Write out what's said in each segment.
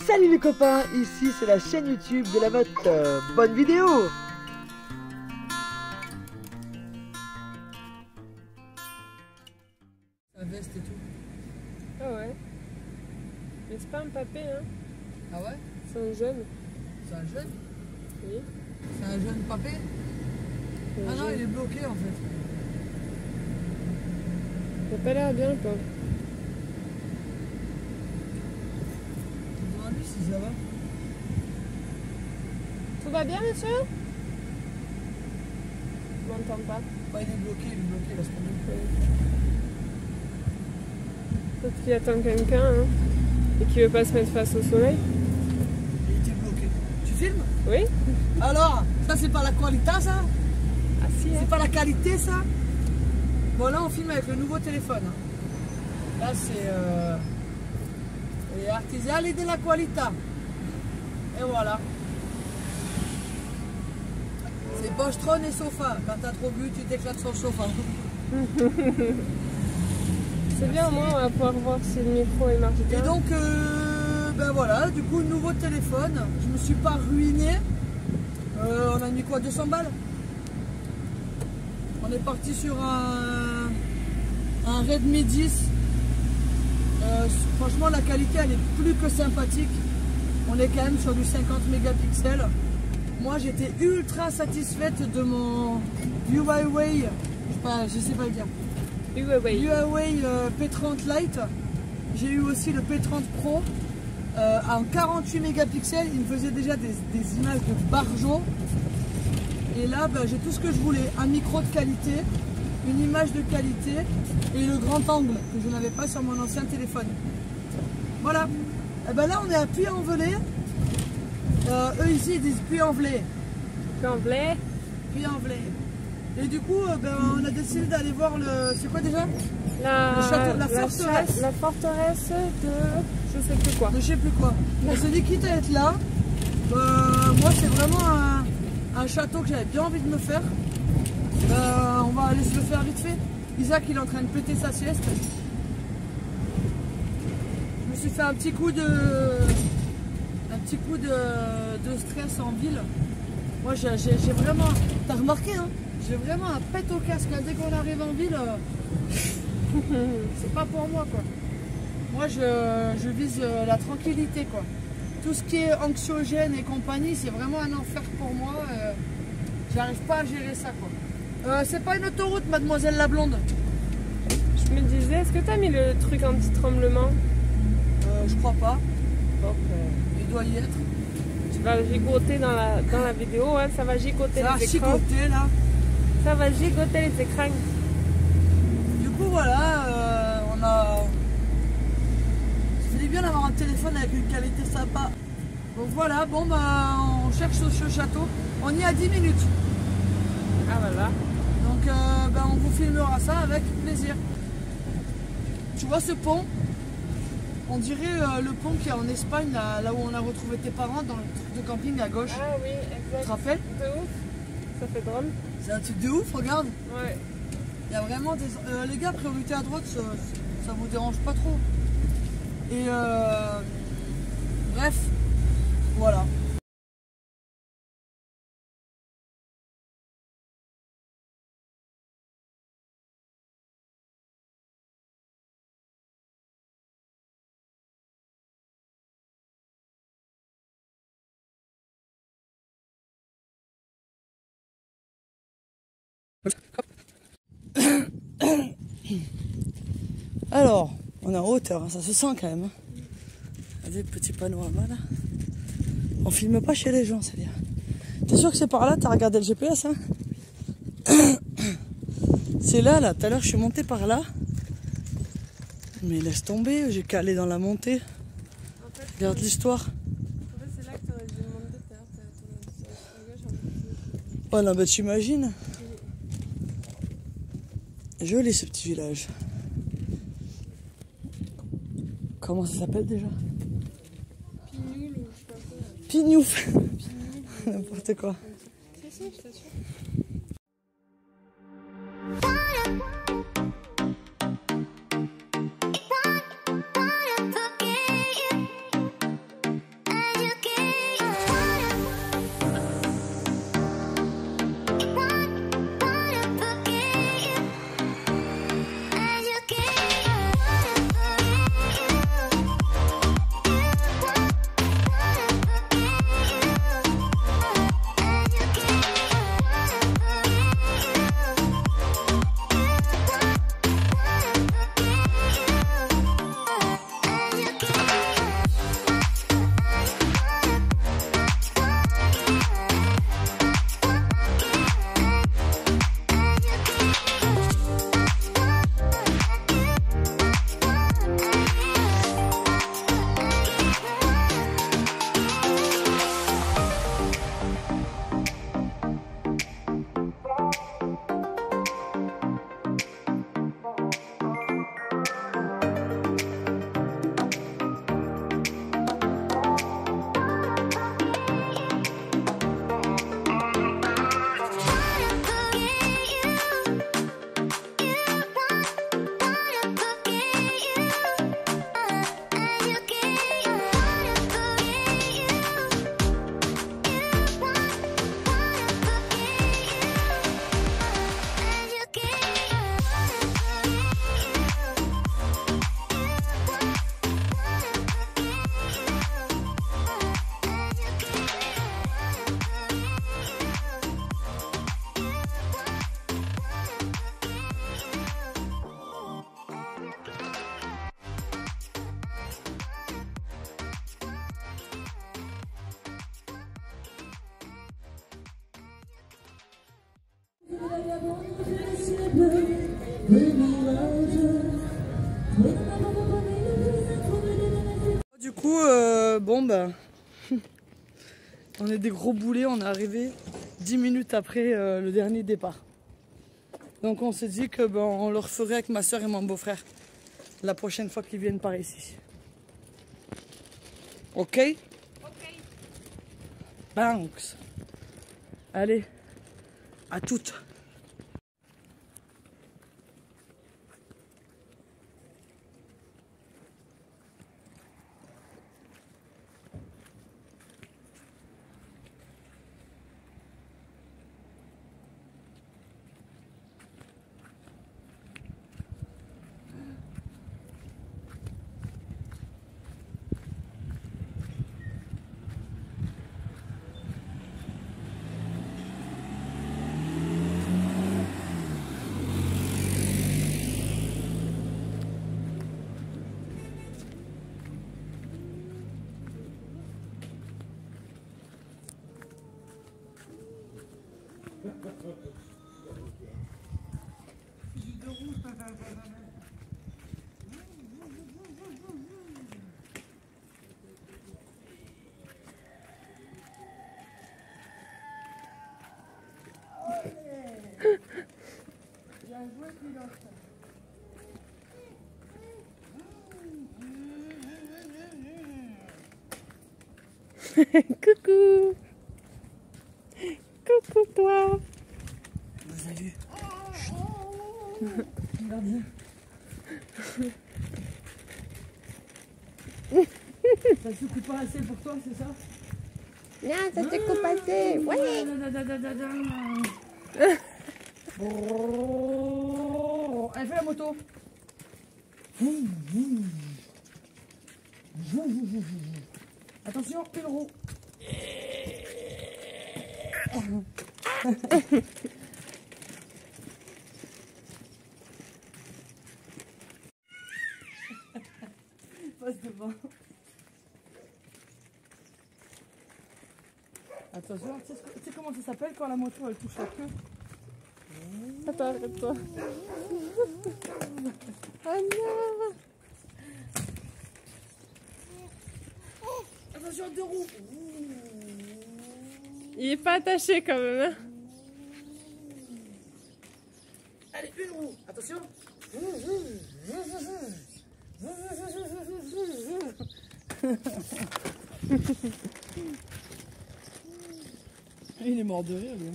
Salut les copains, ici c'est la chaîne YouTube de la motte. Bonne vidéo. Sa veste et tout. Ah ouais. Mais c'est pas un papé, hein. Ah ouais? C'est un jeune. C'est un jeune? Oui. C'est un jeune papé? Ah non, il est bloqué en fait. Il a pas l'air bien, quoi. Demande-lui si ça va. Tout va bien, monsieur? Je m'entends pas. Bah, il est bloqué, laisse tomber. Peut-être qu'il attend quelqu'un, hein. Et qu'il veut pas se mettre face au soleil. Il était bloqué. Tu filmes? Oui? Alors, ça c'est pas la qualité ça? Ah si, hein. C'est pas la qualité ça? Bon là on filme avec le nouveau téléphone. Là c'est artisanal et de la qualité. Et voilà. C'est Bostron et sofa. Quand t'as trop bu, tu t'éclates sur le sofa. C'est bien, au moins, on va pouvoir voir si le micro il marche bien. Et donc, ben voilà, du coup, nouveau téléphone. Je me suis pas ruiné. On a mis quoi, 200 balles? On est parti sur un Redmi 10. Franchement, la qualité, elle est plus que sympathique. On est quand même sur du 50 mégapixels. Moi, j'étais ultra satisfaite de mon Huawei, je sais pas le dire. Huawei P30 Lite. J'ai eu aussi le P30 Pro en 48 mégapixels. Il me faisait déjà des images de barjo. Et là, ben, j'ai tout ce que je voulais. Un micro de qualité, une image de qualité et le grand angle que je n'avais pas sur mon ancien téléphone. Voilà. Et ben là, on est à Puy-en-Velay. Eux ici, ils disent Puy-en-Velay. Puy-en-Velay. Puy-en-Velay. Et du coup, ben, on a décidé d'aller voir le... C'est quoi déjà? La forteresse. La forteresse de... je sais plus quoi. De je sais plus quoi. On s'est dit quitte à être là. Moi, c'est vraiment un château que j'avais bien envie de me faire. On va aller se le faire vite fait. Isaac, il est en train de péter sa sieste. Je me suis fait un petit coup de stress en ville. Moi, j'ai vraiment... T'as remarqué, hein? J'ai vraiment un pet au casque. Dès qu'on arrive en ville, c'est pas pour moi, quoi. Moi, je vise la tranquillité, quoi. Tout ce qui est anxiogène et compagnie, c'est vraiment un enfer pour moi. J'arrive pas à gérer ça, quoi. C'est pas une autoroute, mademoiselle la blonde. Je me disais, est-ce que t'as mis le truc anti-tremblement? Je crois pas. Donc, il doit y être. Tu vas gigoter dans la vidéo, hein, ça va gigoter ça les va écrans. Gigoter, là. Ça va gigoter les écrans. Du coup, voilà, on a... Ça fait bien d'avoir un téléphone avec une qualité sympa. Donc voilà, bon bah on cherche ce château. On y a 10 minutes. Ah voilà. Donc ben, on vous filmera ça avec plaisir. Tu vois ce pont? On dirait le pont qu'il y a en Espagne, là où on a retrouvé tes parents, dans le truc de camping à gauche. Ah oui, exact. Tu te rappelles? De ouf. Ça fait drôle. C'est un truc de ouf, regarde. Ouais. Il y a vraiment des... les gars, priorité à droite, ça vous dérange pas trop. Et bref, voilà. Alors, on est en hauteur, hein, ça se sent quand même. Hein. Regardez le petit panorama là. On filme pas chez les gens, c'est bien. T'es sûr que c'est par là? T'as regardé le GPS, hein? C'est là, tout à l'heure je suis monté par là. Mais laisse tomber, j'ai calé dans la montée. En fait, regarde l'histoire. En fait, c'est là que t'aurais dû demander tout à l'heure. Oh non, bah t'imagines? Joli ce petit village. Comment ça s'appelle déjà? Pignoul ou je sais pas quoi. Pignouf. N'importe quoi. Si, si, je t'assure. Du coup, bon bah, on est des gros boulets, on est arrivé 10 minutes après le dernier départ. Donc on s'est dit que ben, on le referait avec ma soeur et mon beau-frère la prochaine fois qu'ils viennent par ici. Ok? Ok. Thanks. Allez, à toutes. Coucou. Coucou toi. Salut. Regarde. Ça se coupe pas assez pour toi, c'est ça? Non, ça te coupe assez. Ouais. Allez, fais la moto. Attention, une roue. Passe devant. Attention, tu sais comment ça s'appelle quand la moto elle touche la queue? Attends, arrête-toi. Oh non. Attention, deux roues. Il est pas attaché quand même. Hein. Allez, une roue. Attention. Il est mort de rire, lui.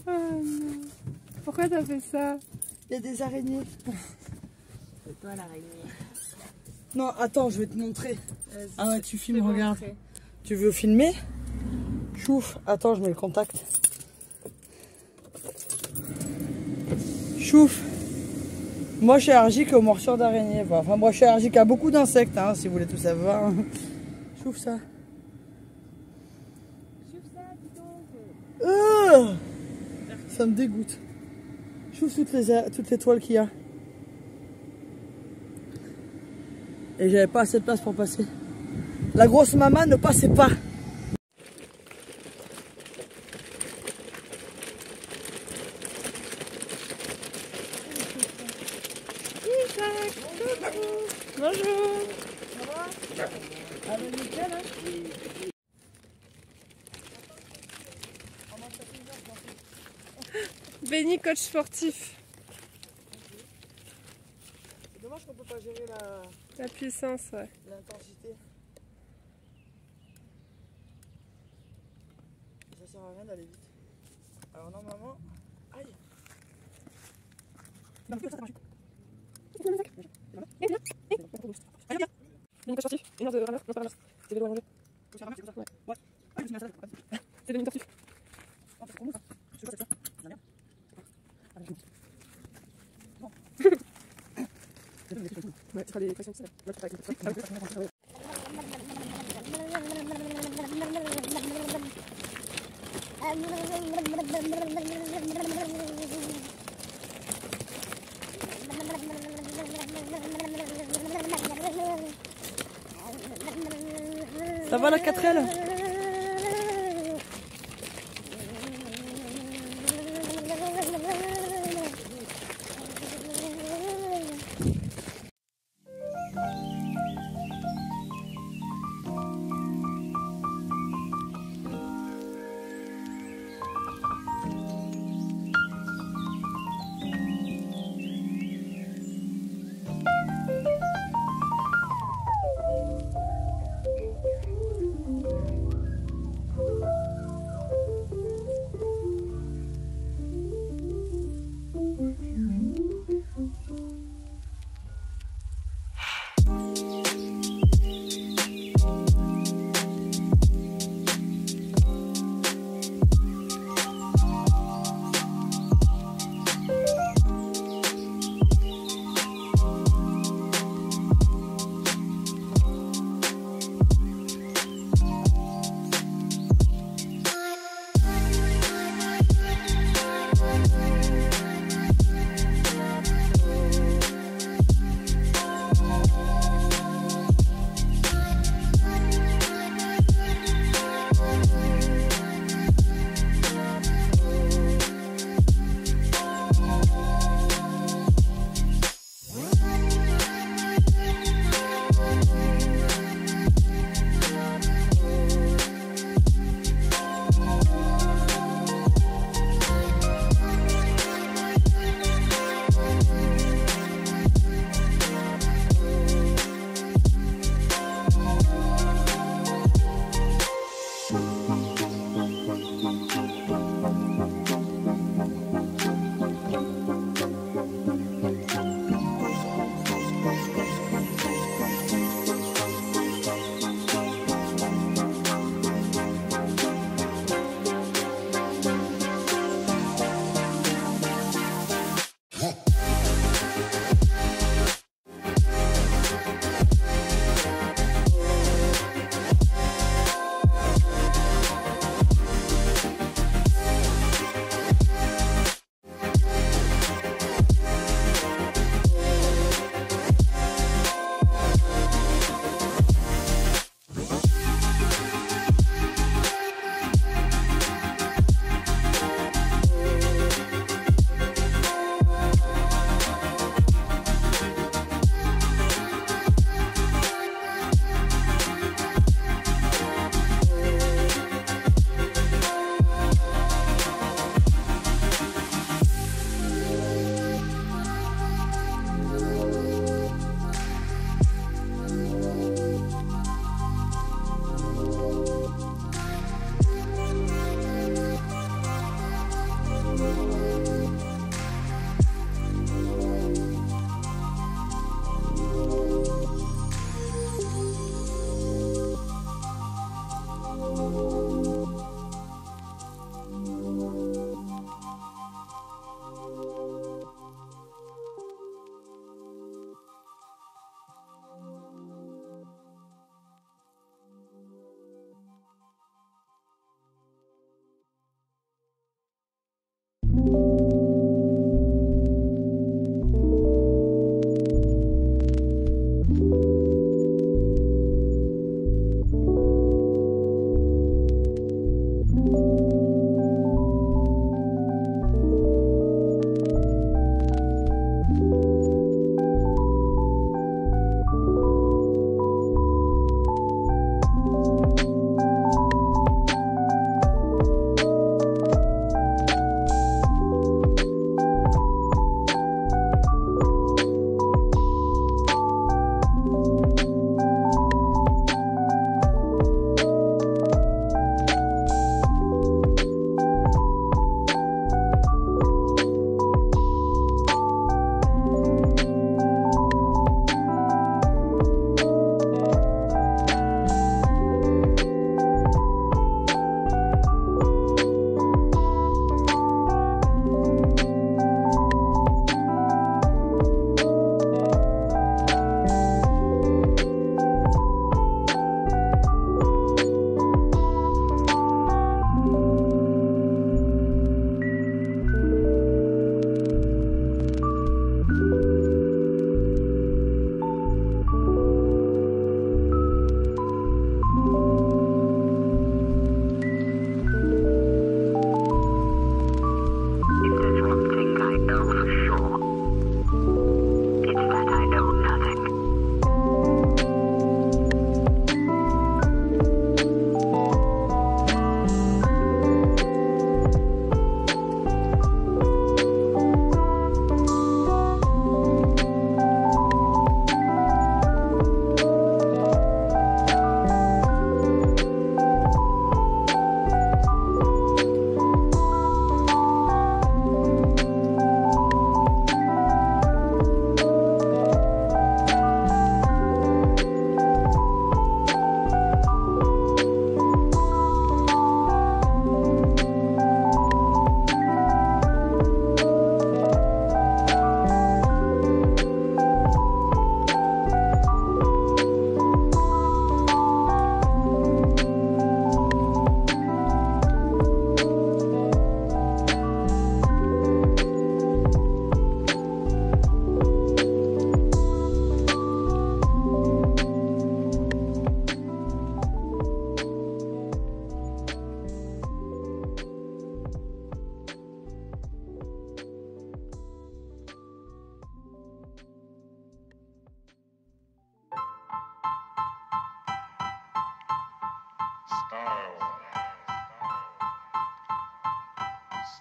Oh non. Pourquoi t'as fait ça? Il y a des araignées. C'est toi l'araignée. Non, attends, je vais te montrer. Ah ouais, tu filmes, bon, regarde. après. Tu veux filmer? Chouf, attends, je mets le contact. Chouf. Moi, je suis allergique aux morsures d'araignées. Enfin, moi, je suis allergique à beaucoup d'insectes, hein, si vous voulez tout savoir. Chouf ça. Ça me dégoûte. Chouf toutes les toiles qu'il y a. Et j'avais pas assez de place pour passer. La grosse maman ne passait pas. Isaac, coucou. Bonjour. Ça va? Allez, nickel, hein? Benny, coach sportif. C'est dommage qu'on peut pas gérer La puissance, ouais. l'intensité. Ça sert à rien d'aller vite. Alors normalement... Aïe! Benny, coach sportif. 1 heure de rameur. Non, c'est pas rameur. C'est vélo allongé. Ouais. C'est Benny sportif. Ouais, tu feras des pressions, c'est ça. Moi, tu feras avec une pression. Ça va la 4L?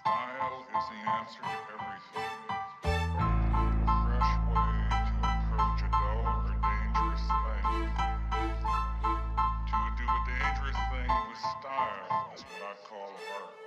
Style is the answer to everything. A fresh way to approach a dull or dangerous thing. To do a dangerous thing with style is what I call art.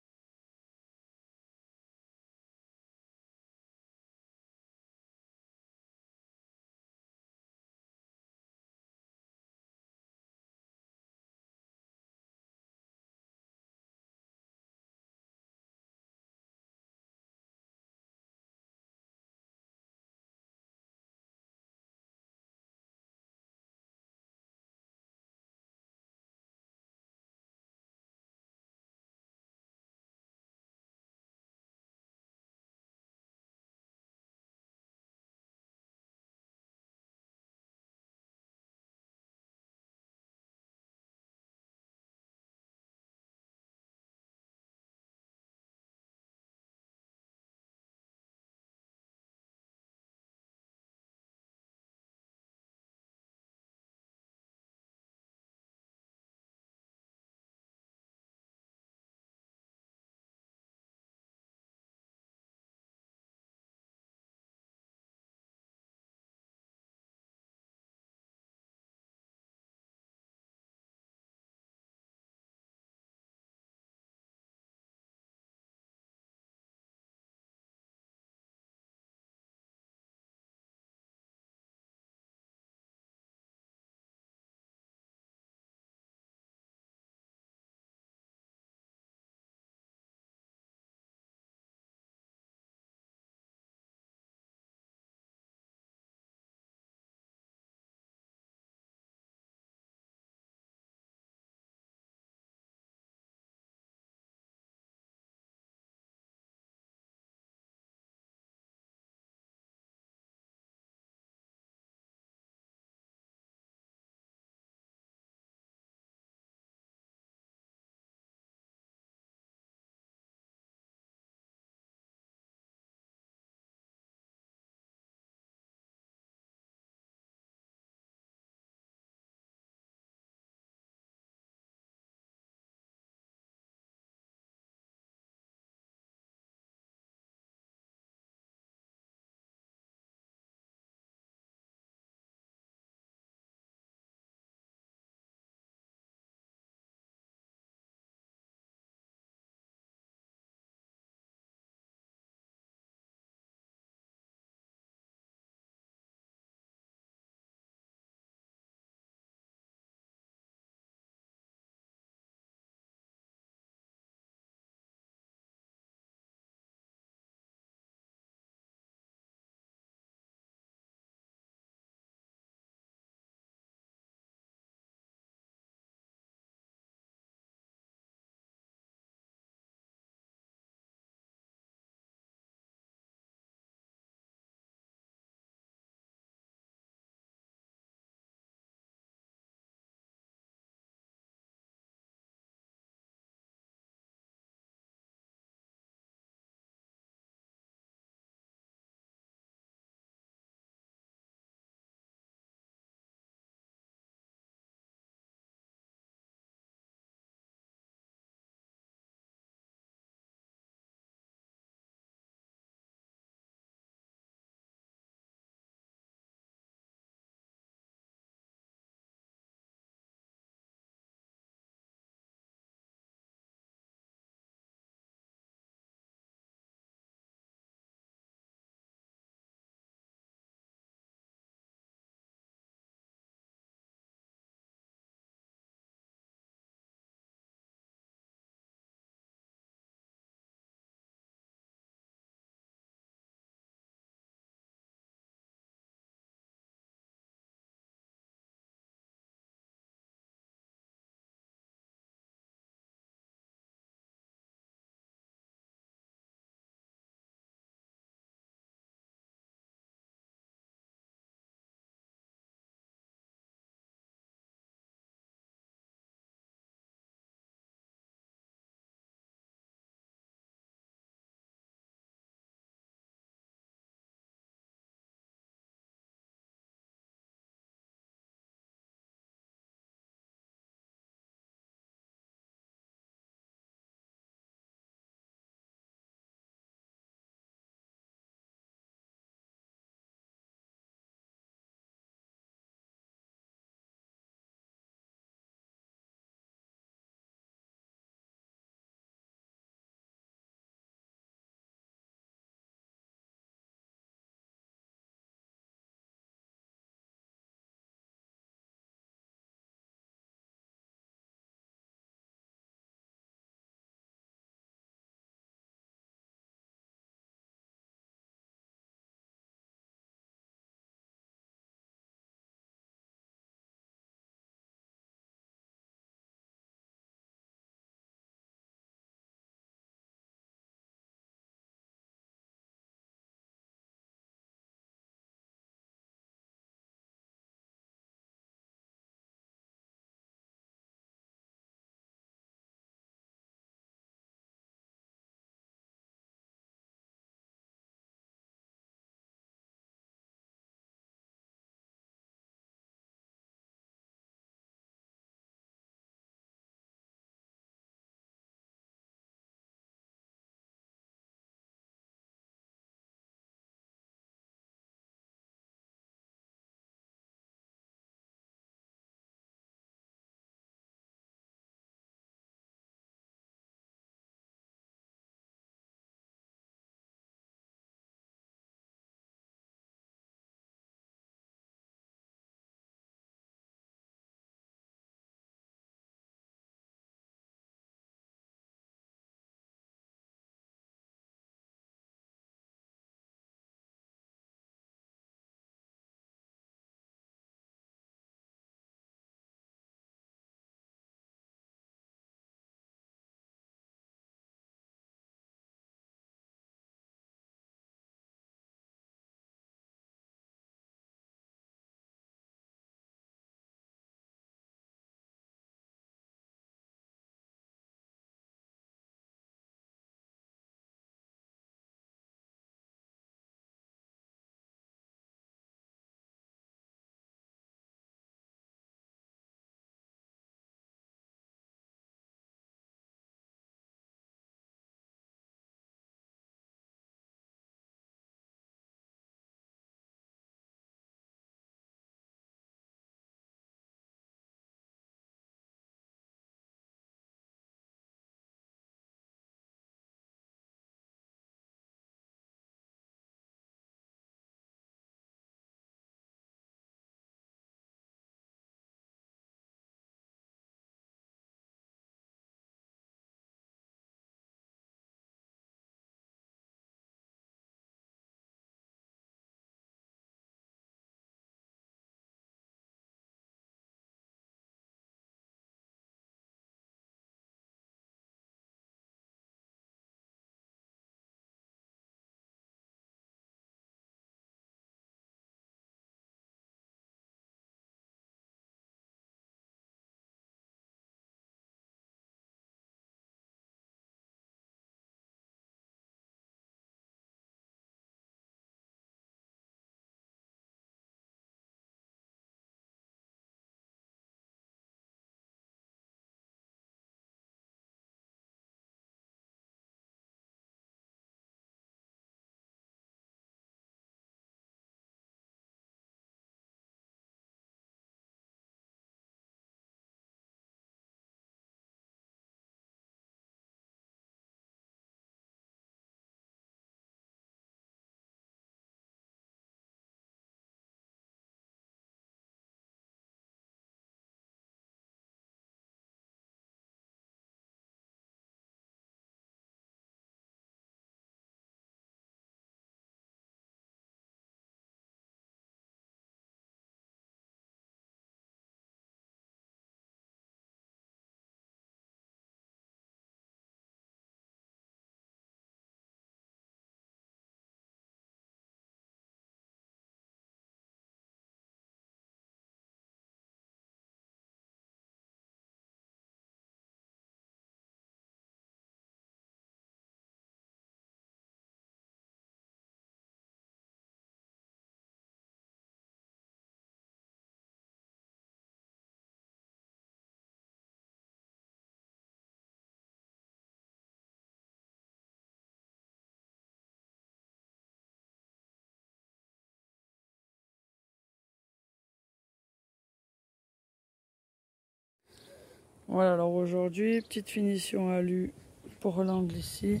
Voilà, alors aujourd'hui, petite finition à l'U pour l'angle ici.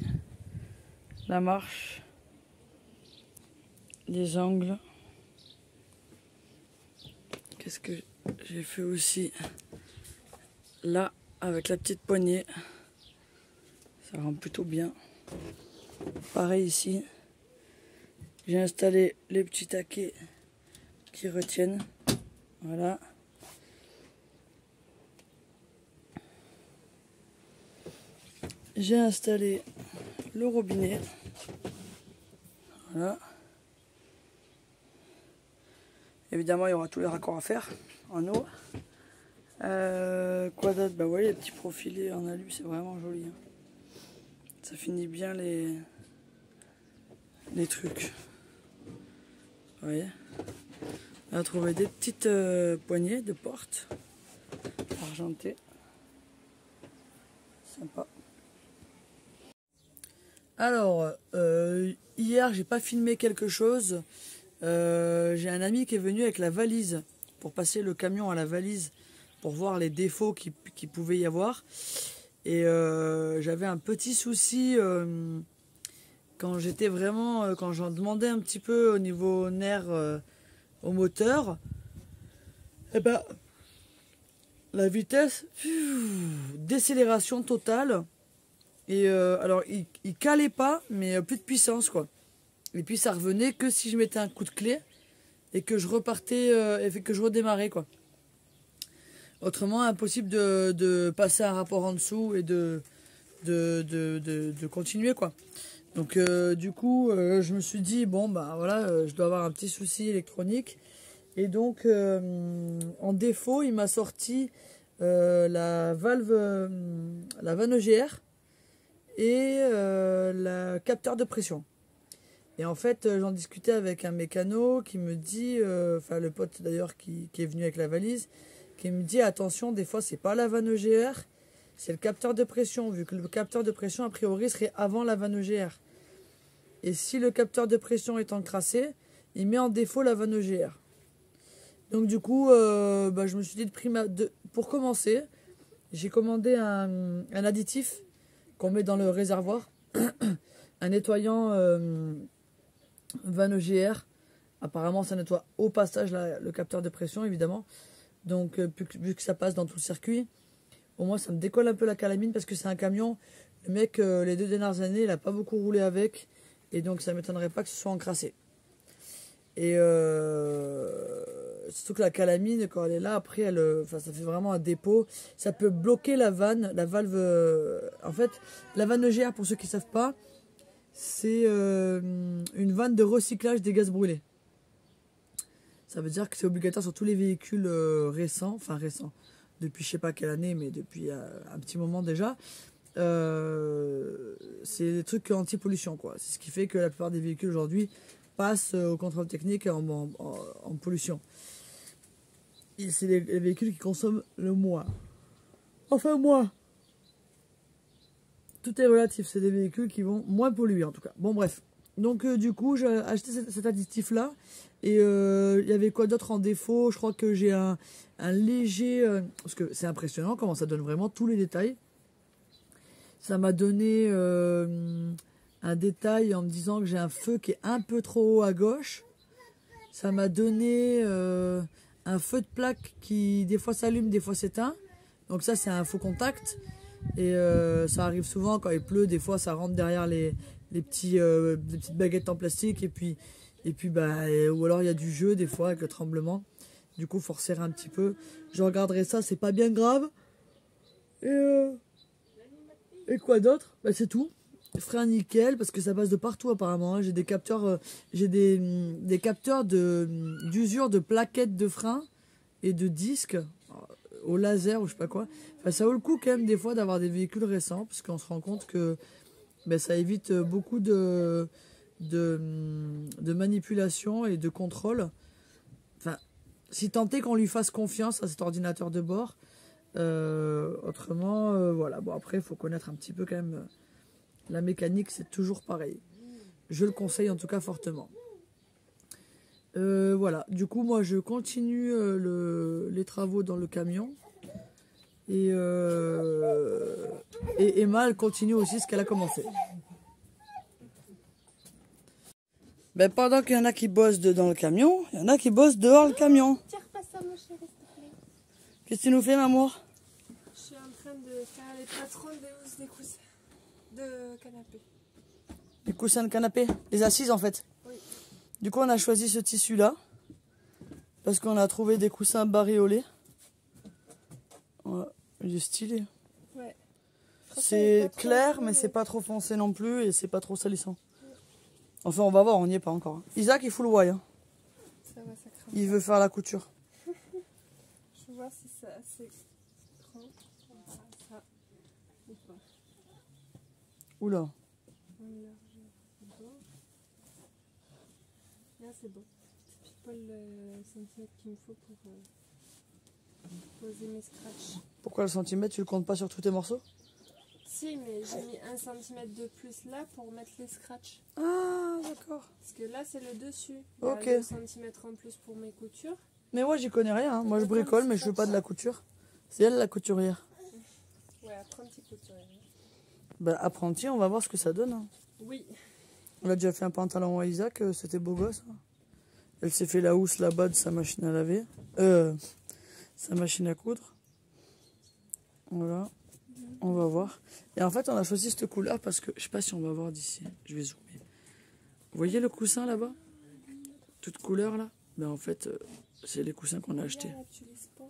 La marche. Les angles. Qu'est-ce que j'ai fait aussi là avec la petite poignée. Ça rend plutôt bien. Pareil ici. J'ai installé les petits taquets qui retiennent. Voilà. J'ai installé le robinet. Voilà. Évidemment, il y aura tous les raccords à faire en eau. Quoi d'autre? Bah ouais, les petits profilés en alu, c'est vraiment joli. Hein. Ça finit bien les trucs. Vous voyez? On a trouvé des petites poignées de porte argentées. Sympa. Alors, hier, j'ai pas filmé quelque chose. J'ai un ami qui est venu avec la valise pour passer le camion à la valise pour voir les défauts qui pouvait y avoir. Et j'avais un petit souci quand j'étais vraiment, quand j'en demandais un petit peu au niveau nerf au moteur. Et ben, la vitesse, décélération totale. Et alors, il calait pas, mais plus de puissance, quoi. Et puis, ça revenait que si je mettais un coup de clé et que je repartais, et que je redémarrais, quoi. Autrement, impossible de passer un rapport en dessous et de continuer, quoi. Donc, du coup, je me suis dit, bon, bah voilà, je dois avoir un petit souci électronique. Et donc, en défaut, il m'a sorti la valve EGR et le capteur de pression. Et en fait, j'en discutais avec un mécano qui me dit, enfin le pote d'ailleurs qui est venu avec la valise, qui me dit attention, des fois c'est pas la vanne EGR, c'est le capteur de pression, vu que le capteur de pression a priori serait avant la vanne EGR. Et si le capteur de pression est encrassé, il met en défaut la vanne EGR. Donc du coup, bah, je me suis dit pour commencer, j'ai commandé un additif qu'on met dans le réservoir, un nettoyant vanne EGR. Apparemment, ça nettoie au passage le capteur de pression, évidemment. Donc, vu que ça passe dans tout le circuit, au moins ça me décolle un peu la calamine parce que c'est un camion. Le mec, les 2 dernières années, il n'a pas beaucoup roulé avec. Et donc, ça ne m'étonnerait pas que ce soit encrassé. Et surtout que la calamine, quand elle est là, après, ça fait vraiment un dépôt. Ça peut bloquer la vanne, la valve. En fait, la vanne EGR, pour ceux qui ne savent pas, c'est une vanne de recyclage des gaz brûlés. Ça veut dire que c'est obligatoire sur tous les véhicules récents, enfin récents, depuis je sais pas quelle année, mais depuis un petit moment déjà. C'est des trucs anti-pollution, quoi. C'est ce qui fait que la plupart des véhicules aujourd'hui passent au contrôle technique en pollution. C'est les véhicules qui consomment le moins. Enfin, moins. Tout est relatif, c'est des véhicules qui vont moins polluer en tout cas. Bon bref, donc du coup j'ai acheté cet additif là et il y avait quoi d'autre en défaut? Je crois que j'ai un léger, parce que c'est impressionnant comment ça donne vraiment tous les détails. Ça m'a donné un détail en me disant que j'ai un feu qui est un peu trop haut à gauche. Ça m'a donné un feu de plaque qui des fois s'allume, des fois s'éteint. Donc ça c'est un faux contact. Et ça arrive souvent quand il pleut, des fois ça rentre derrière les petites baguettes en plastique et puis bah, ou alors il y a du jeu des fois avec le tremblement. Du coup faut resserrer un petit peu. Je regarderai ça, c'est pas bien grave. Et quoi d'autre? Bah, c'est tout. Frein nickel parce que ça passe de partout apparemment. Hein. J'ai des capteurs, des capteurs d'usure de plaquettes de frein et de disques au laser ou je sais pas quoi. Enfin, ça vaut le coup quand même des fois d'avoir des véhicules récents parce qu'on se rend compte que ben, ça évite beaucoup de manipulation et de contrôle. Enfin, si tant est qu'on lui fasse confiance à cet ordinateur de bord. Autrement, voilà. Bon, après, il faut connaître un petit peu quand même la mécanique, c'est toujours pareil. Je le conseille en tout cas fortement. Voilà, du coup moi je continue les travaux dans le camion Et Emma, elle continue aussi ce qu'elle a commencé. Ben, pendant qu'il y en a qui bossent dans le camion, il y en a qui bossent dehors le camion. Tire pas ça, mon chéri, s'il te plaît. Qu'est-ce que tu nous fais, maman? Je suis en train de faire les patrons de housse des coussins de canapé. Les coussins de canapé, les assises en fait. Oui. Du coup, on a choisi ce tissu-là. Parce qu'on a trouvé des coussins bariolés. Ouais, il est stylé. Ouais. C'est clair, mais c'est pas trop foncé non plus et c'est pas trop salissant. Enfin, on va voir, on n'y est pas encore. Isaac, il fout le why. Hein. Ça va, ça craint. Il veut faire la couture. Je vois si c'est assez grand. Ça ou pas. Oula. On élargit. C'est bon. Là, c'est bon. C'est pile poil le centimètre qu'il me faut pour poser mes scratchs. Pourquoi le centimètre, tu le comptes pas sur tous tes morceaux? Si, mais j'ai mis 1 centimètre de plus là pour mettre les scratchs. Ah, d'accord. Parce que là, c'est le dessus. Il y a Ok. 2 centimètres en plus pour mes coutures. Mais moi, j'y connais rien. Hein. Moi, je bricole, mais je fais pas de la couture. C'est elle, la couturière. Ouais, apprenti couturier. Bah, apprenti, on va voir ce que ça donne. Hein. Oui. On a déjà fait un pantalon à Isaac, c'était beau gosse. Hein. Elle s'est fait la housse là-bas de sa machine à laver. Sa machine à coudre. Voilà. On va voir. Et en fait, on a choisi cette couleur parce que, je sais pas si on va voir d'ici. Je vais zoomer. Vous voyez le coussin là-bas? Toute couleur là? Ben en fait, c'est les coussins qu'on a achetés. Là, tu les spoil.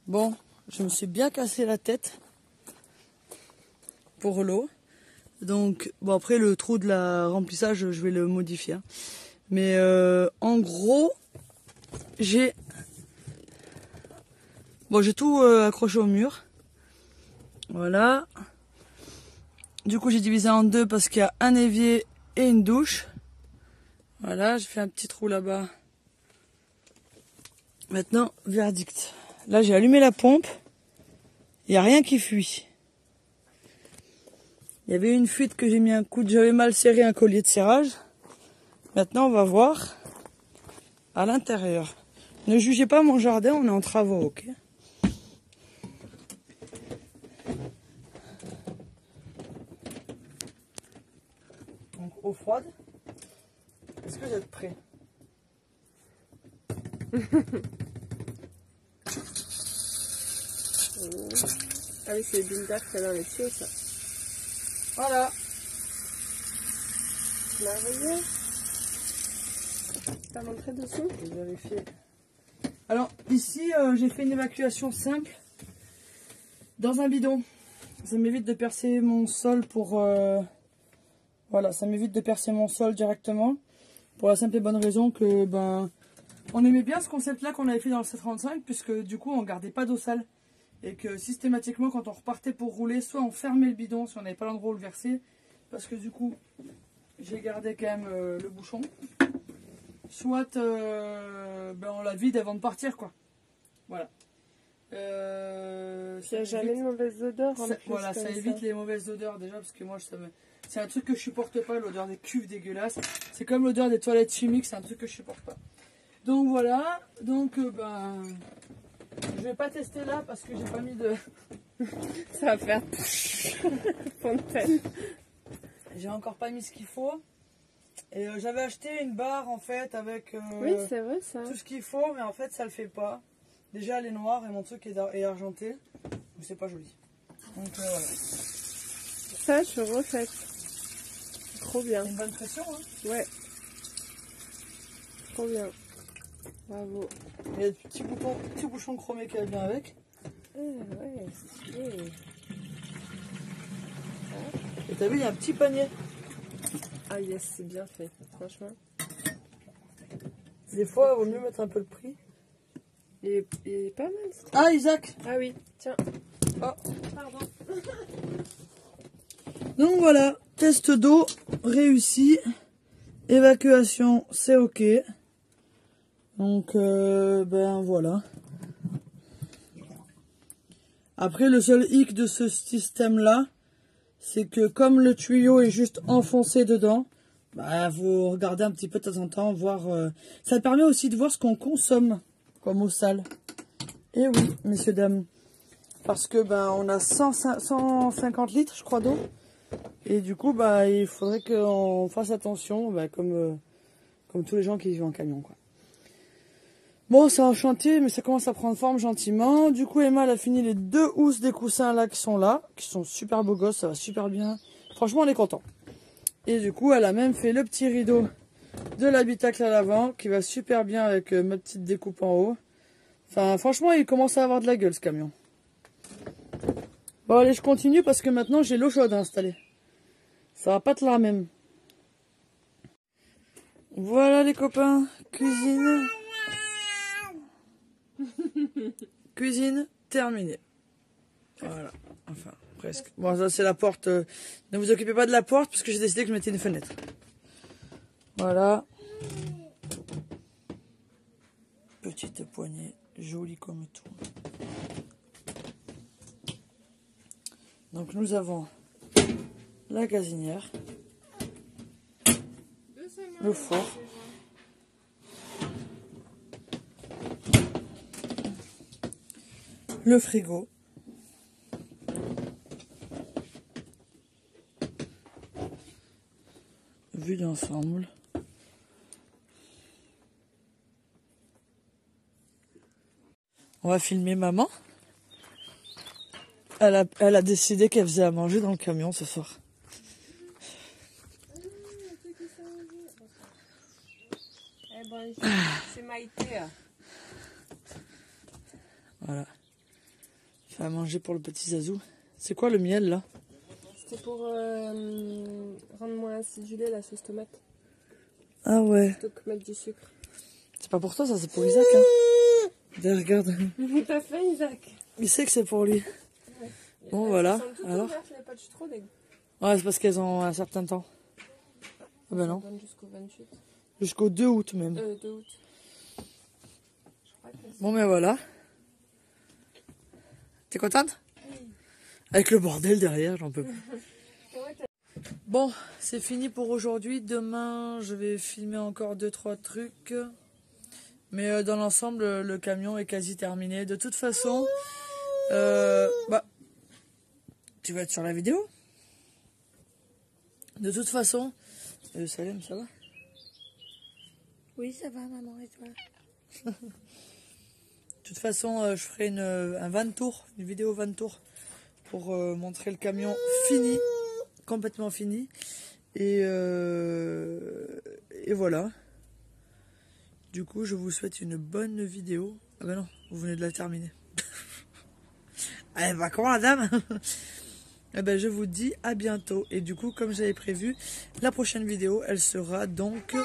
Bon, je me suis bien cassé la tête pour l'eau. Donc, bon après le trou de la remplissage, je vais le modifier. Hein. Mais en gros, j'ai tout accroché au mur. Voilà. Du coup, j'ai divisé en deux parce qu'il y a un évier et une douche. Voilà, j'ai fait un petit trou là-bas. Maintenant, verdict. Là, j'ai allumé la pompe. Il n'y a rien qui fuit. Il y avait une fuite que j'ai mis un coup de... J'avais mal serré un collier de serrage. Maintenant, on va voir à l'intérieur. Ne jugez pas mon jardin, on est en travaux, ok? Donc, eau froide. Est-ce que vous êtes prêts? Ah oui, c'est les bulles d'air qu'il y a dans les tuyaux, ça. Voilà. Merveilleux. T'as montré dessous? Je vais vérifier. Alors, ici, j'ai fait une évacuation simple dans un bidon. Ça m'évite de percer mon sol pour... Voilà, ça m'évite de percer mon sol directement. Pour la simple et bonne raison que, on aimait bien ce concept-là qu'on avait fait dans le 735, puisque du coup, on gardait pas d'eau sale. Et que systématiquement, quand on repartait pour rouler, soit on fermait le bidon si on n'avait pas l'endroit où le verser. Parce que du coup, j'ai gardé quand même le bouchon. Soit on la vide avant de partir, quoi. Voilà. Il n'y a jamais de mauvaise odeur. Voilà, ça évite les mauvaises odeurs déjà, parce que moi, c'est un truc que je supporte pas, l'odeur des cuves dégueulasses. C'est comme l'odeur des toilettes chimiques, c'est un truc que je supporte pas. Donc voilà, donc je vais pas tester là parce que j'ai pas mis de... Ça va faire fontaine. J'ai encore pas mis ce qu'il faut. Et j'avais acheté une barre en fait avec Oui, c'est vrai ça. tout ce qu'il faut, mais en fait ça le fait pas. Déjà elle est noire et mon truc est argenté. Donc c'est pas joli. Donc voilà. Ça, je refais. Trop bien. C'est une bonne pression, hein. Ouais. Trop bien. Bravo. Il y a des petits bouchons chromés qui vient avec. Ouais, stylé. Et t'as vu, il y a un petit panier. Ah yes, c'est bien fait, franchement. Des fois, il vaut mieux mettre un peu le prix. Il est pas mal. Ce truc. Ah, Isaac! Ah oui, tiens. Oh. Pardon. Donc voilà, test d'eau réussi. Évacuation, c'est ok. Donc, voilà. Après, le seul hic de ce système-là, c'est que comme le tuyau est juste enfoncé dedans, vous regardez un petit peu de temps en temps, voir... Ça permet aussi de voir ce qu'on consomme. comme eau sale. Et oui, messieurs, dames. Parce que on a 150 litres, je crois, d'eau. Et du coup, il faudrait qu'on fasse attention, comme tous les gens qui vivent en camion, quoi. Bon, c'est un chantier, mais ça commence à prendre forme gentiment. Du coup, Emma, elle a fini les 2 housses des coussins là qui sont super beaux gosses, ça va super bien. Franchement, on est content. Et du coup, elle a même fait le petit rideau de l'habitacle à l'avant, qui va super bien avec ma petite découpe en haut. Enfin, franchement, il commence à avoir de la gueule, ce camion. Bon, allez, je continue parce que maintenant, j'ai l'eau chaude installée. Ça va pas être la même. Voilà, les copains. Cuisine. Cuisine terminée. Voilà, enfin presque. Bon, ça c'est la porte. Ne vous occupez pas de la porte parce que j'ai décidé que je mettais une fenêtre. Voilà. Petite poignée, jolie comme tout. Donc nous avons la gazinière, le four. Le frigo. Vue d'ensemble. On va filmer maman. Elle a décidé qu'elle faisait à manger dans le camion ce soir. C'est Maïté. Voilà. Fait à manger pour le petit Zazou. C'est quoi le miel là? C'était pour rendre moins acidulé la sauce tomate. Ah ouais. Plutôt que mettre du sucre. C'est pas pour toi ça, c'est pour Isaac. Hein. Regarde. T'as fait Isaac? Il sait que c'est pour lui. Ouais. Bon voilà. Alors. Ouais, c'est parce qu'elles ont un certain temps. Ah ben non. Jusqu'au 28. Jusqu'au 2 août même. 2 août. Bon ben voilà. T'es contente? Oui. Avec le bordel derrière, j'en peux plus. Bon, c'est fini pour aujourd'hui. Demain, je vais filmer encore 2-3 trucs. Mais dans l'ensemble, le camion est quasi terminé. De toute façon, tu vas être sur la vidéo? De toute façon, Salem, ça va? Oui, ça va, maman, et toi? De toute façon, je ferai un van tour, une vidéo van tour pour montrer le camion fini, complètement fini. Et voilà. Du coup, je vous souhaite une bonne vidéo. Ah ben non, vous venez de la terminer. Eh ben, comment la dame? Eh ben, je vous dis à bientôt. Et du coup, comme j'avais prévu, la prochaine vidéo, elle sera donc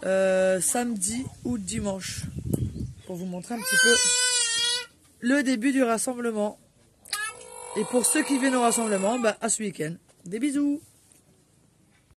samedi ou dimanche. Pour vous montrer un petit peu le début du rassemblement. Et pour ceux qui viennent au rassemblement, à ce week-end. Des bisous!